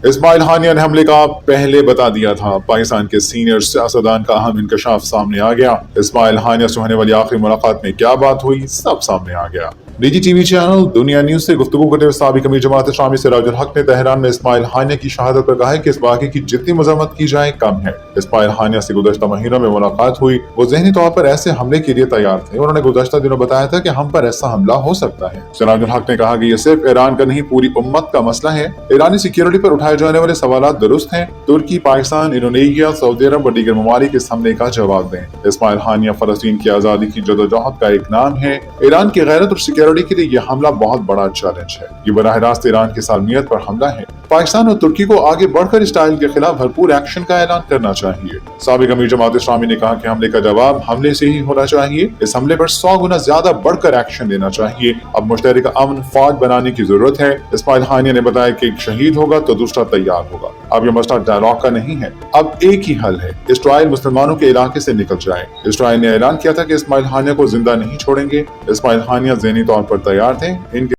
اسماعیل ہانیہ نے حملے کا پہلے بتا دیا تھا، پاکستان کے سینئر سیاستدان کا اہم انکشاف سامنے آ گیا۔ اسماعیل ہانیہ سے ہونے والی آخری ملاقات میں کیا بات ہوئی، سب سامنے آ گیا۔ نجی ٹی وی چینل دنیا نیوز سے گفتگو کرتے ہوئے سابق امیر جماعت اسلامی سراج الحق نے تہران میں اسماعیل ہانیہ کی شہادت پر کہا ہے کہ اس واقعے کی جتنی مذمت کی جائے کم ہے۔ اسماعیل ہانیہ سے گزشتہ مہینوں میں ملاقات ہوئی، وہ ذہنی طور پر ایسے حملے کے لیے تیار تھے۔ انہوں نے گزشتہ دنوں بتایا تھا کہ ہم پر ایسا حملہ ہو سکتا ہے۔ سراج الحق نے کہا کہ یہ صرف ایران کا نہیں، پوری امت کا مسئلہ ہے۔ ایرانی سیکیورٹی پر اٹھائے جانے والے سوالات درست ہیں۔ ترکی، پاکستان، انڈونیشیا، سعودی عرب اور دیگر ممالک اس حملے کا جواب دیں۔ اسماعیل ہانیہ فلسطین کی آزادی کی جدوجہد کا ایک نام ہے۔ ایران کی غیرت اور سیکیورٹی کے لیے یہ حملہ بہت بڑا چیلنج ہے۔ یہ براہ راست ایران کی سالمیت پر حملہ ہے۔ پاکستان اور ترکی کو آگے بڑھ کر اسرائیل کے خلاف بھرپور ایکشن کا اعلان کرنا چاہیے۔ سابق امیر جماعت اسلامی نے کہا کہ حملے کا جواب حملے سے ہی ہونا چاہیے۔ اس حملے پر 100 گنا زیادہ بڑھ کر ایکشن لینا چاہیے۔ اب مشترکہ امن فوج بنانے کی ضرورت ہے۔ اسماعیل ہانیہ نے بتایا کہ ایک شہید ہوگا تو دوسرا تیار ہوگا۔ اب یہ مسئلہ ڈائلاگ کا نہیں ہے، اب ایک ہی حل ہے، اسرائیل مسلمانوں کے علاقے سے نکل جائے۔ اسرائیل نے اعلان کیا تھا کہ اسماعیل ہانیہ کو زندہ نہیں چھوڑیں گے۔ اسماعیل ہانیہ ذہنی طور پر تیار تھے۔ ان کے